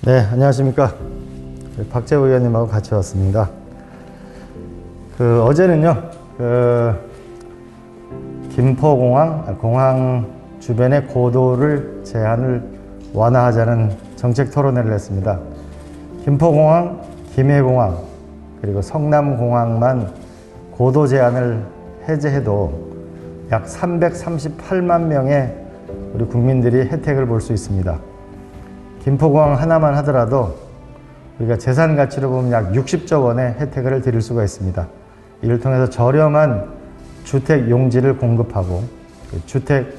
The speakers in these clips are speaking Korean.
네, 안녕하십니까. 박재우 의원님하고 같이 왔습니다. 어제는요, 공항 주변의 고도를 제한을 완화하자는 정책 토론회를 했습니다. 김포공항, 김해공항, 그리고 성남공항만 고도 제한을 해제해도 약 338만 명의 우리 국민들이 혜택을 볼 수 있습니다. 김포공항 하나만 하더라도 우리가 재산 가치로 보면 약 60조 원의 혜택을 드릴 수가 있습니다. 이를 통해서 저렴한 주택 용지를 공급하고 주택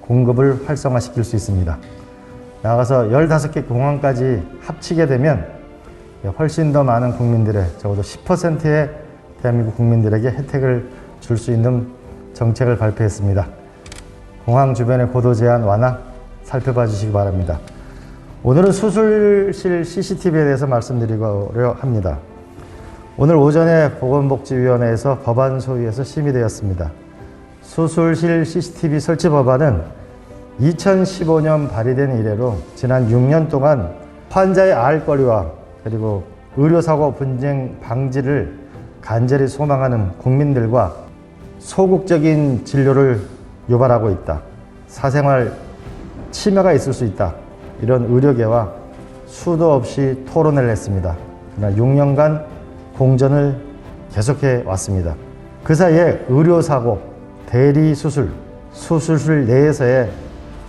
공급을 활성화시킬 수 있습니다. 나아가서 15개 공항까지 합치게 되면 훨씬 더 많은 국민들의 적어도 10%의 대한민국 국민들에게 혜택을 줄 수 있는 정책을 발표했습니다. 공항 주변의 고도 제한 완화 살펴봐 주시기 바랍니다. 오늘은 수술실 CCTV에 대해서 말씀드리려 합니다. 오늘 오전에 보건복지위원회에서 법안 소위에서 심의되었습니다. 수술실 CCTV 설치 법안은 2015년 발의된 이래로 지난 6년 동안 환자의 알 권리와 그리고 의료사고 분쟁 방지를 간절히 소망하는 국민들과 소극적인 진료를 유발하고 있다. 사생활 침해가 있을 수 있다. 이런 의료계와 수도 없이 토론을 했습니다. 그러나 6년간 공전을 계속해 왔습니다. 그 사이에 의료사고, 대리수술, 수술실 내에서의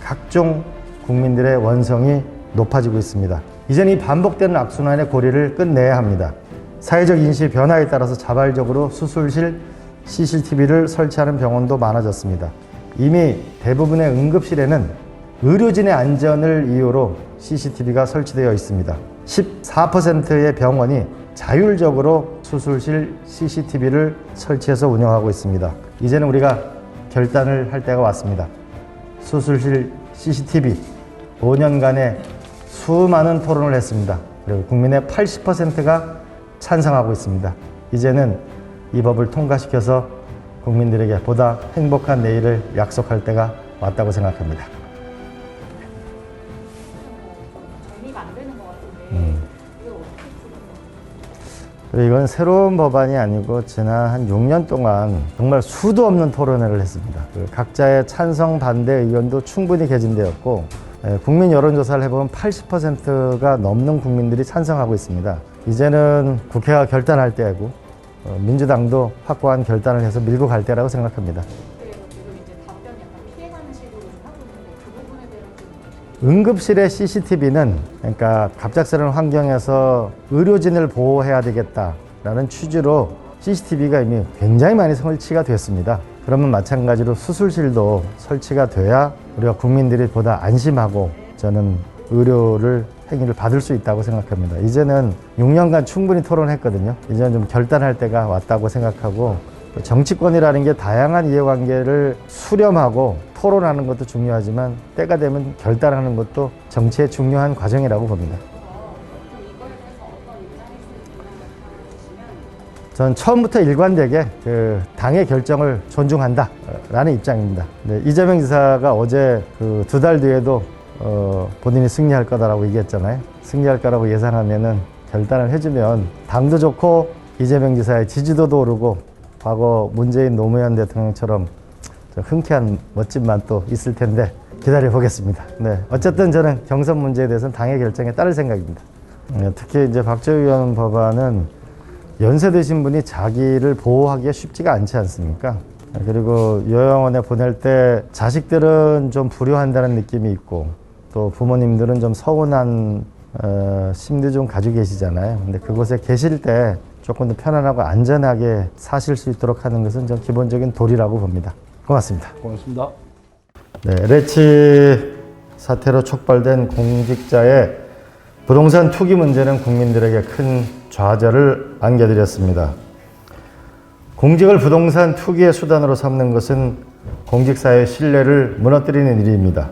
각종 국민들의 원성이 높아지고 있습니다. 이제는 이 반복되는 악순환의 고리를 끝내야 합니다. 사회적 인식 변화에 따라서 자발적으로 수술실 CCTV를 설치하는 병원도 많아졌습니다. 이미 대부분의 응급실에는 의료진의 안전을 이유로 CCTV가 설치되어 있습니다. 14%의 병원이 자율적으로 수술실 CCTV를 설치해서 운영하고 있습니다. 이제는 우리가 결단을 할 때가 왔습니다. 수술실 CCTV 5년간의 수많은 토론을 했습니다. 그리고 국민의 80%가 찬성하고 있습니다. 이제는 이 법을 통과시켜서 국민들에게 보다 행복한 내일을 약속할 때가 왔다고 생각합니다. 정리가 안 되는 것 같은데 이거 어떻게 풀어요? 이건 새로운 법안이 아니고 지난 한 6년 동안 정말 수도 없는 토론회를 했습니다. 각자의 찬성 반대 의견도 충분히 개진되었고 국민 여론조사를 해보면 80%가 넘는 국민들이 찬성하고 있습니다. 이제는 국회가 결단할 때고 민주당도 확고한 결단을 해서 밀고 갈 때라고 생각합니다. 그래서 지금 이제 답변 약간 피해가는 식으로 좀 하고 있는데 그 부분에 대해서 응급실의 CCTV는 그러니까 갑작스러운 환경에서 의료진을 보호해야 되겠다라는 취지로 CCTV가 이미 굉장히 많이 설치가 됐습니다. 그러면 마찬가지로 수술실도 설치가 돼야 우리가 국민들이 보다 안심하고 저는 의료를 행위를 받을 수 있다고 생각합니다. 이제는 6년간 충분히 토론했거든요. 이제는 좀 결단할 때가 왔다고 생각하고 정치권이라는 게 다양한 이해관계를 수렴하고 토론하는 것도 중요하지만 때가 되면 결단하는 것도 정치의 중요한 과정이라고 봅니다. 이거에 대해서 어떤 입장이 있을지 전 처음부터 일관되게 당의 결정을 존중한다라는 입장입니다. 네, 이재명 지사가 어제 2달 뒤에도 본인이 승리할 거다라고 얘기했잖아요. 승리할 거라고 예상하면은 결단을 해주면 당도 좋고 이재명 지사의 지지도도 오르고 과거 문재인 노무현 대통령처럼 흔쾌한 멋진 맛도 있을 텐데 기다려 보겠습니다. 네, 어쨌든 저는 경선 문제에 대해서는 당의 결정에 따를 생각입니다. 특히 이제 박재우 의원 법안은 연세 드신 분이 자기를 보호하기가 쉽지가 않지 않습니까? 그리고 요양원에 보낼 때 자식들은 좀 불효한다는 느낌이 있고 또 부모님들은 좀 서운한 심리 좀 가지고 계시잖아요. 근데 그곳에 계실 때 조금 더 편안하고 안전하게 사실 수 있도록 하는 것은 좀 기본적인 도리라고 봅니다. 고맙습니다. 고맙습니다. 네, LH 사태로 촉발된 공직자의 부동산 투기 문제는 국민들에게 큰 좌절을 안겨드렸습니다. 공직을 부동산 투기의 수단으로 삼는 것은 공직사의 신뢰를 무너뜨리는 일입니다.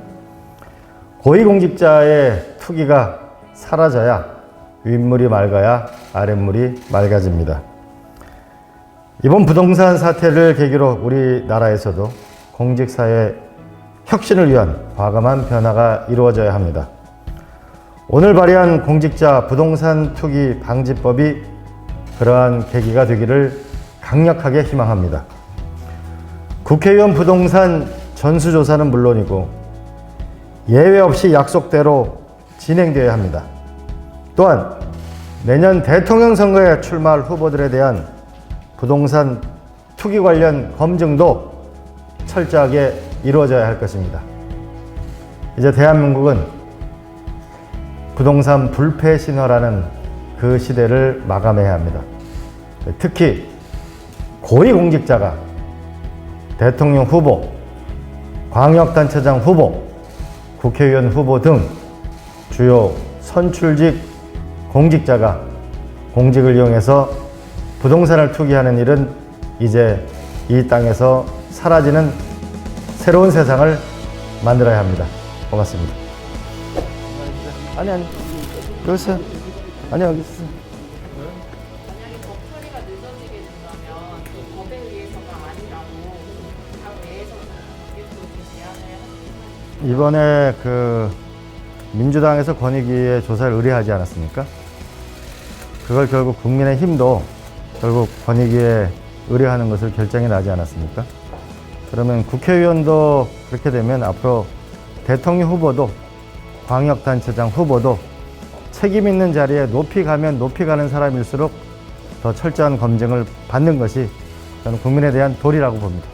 고위공직자의 투기가 사라져야 윗물이 맑아야 아랫물이 맑아집니다. 이번 부동산 사태를 계기로 우리나라에서도 공직사회 혁신을 위한 과감한 변화가 이루어져야 합니다. 오늘 발의한 공직자 부동산 투기 방지법이 그러한 계기가 되기를 강력하게 희망합니다. 국회의원 부동산 전수조사는 물론이고 예외 없이 약속대로 진행되어야 합니다. 또한 내년 대통령 선거에 출마할 후보들에 대한 부동산 투기 관련 검증도 철저하게 이루어져야 할 것입니다. 이제 대한민국은 부동산 불패 신화라는 그 시대를 마감해야 합니다. 특히 고위공직자가 대통령 후보, 광역단체장 후보, 국회의원 후보 등 주요 선출직 공직자가 공직을 이용해서 부동산을 투기하는 일은 이제 이 땅에서 사라지는 새로운 세상을 만들어야 합니다. 고맙습니다. 아니 여기 있어요. 아니 여기 있어요. 만약에 법 처리가 늦어지게 된다면 그 법에 의해서가 아니라고 당 내에서는 이게 또 제안을 이번에 그 민주당에서 권익위에 조사를 의뢰하지 않았습니까? 그걸 결국 국민의힘도 결국 권익위에 의뢰하는 것을 결정이 나지 않았습니까? 그러면 국회의원도 그렇게 되면 앞으로 대통령 후보도 광역단체장 후보도 책임 있는 자리에 높이 가면 높이 가는 사람일수록 더 철저한 검증을 받는 것이 저는 국민에 대한 도리라고 봅니다.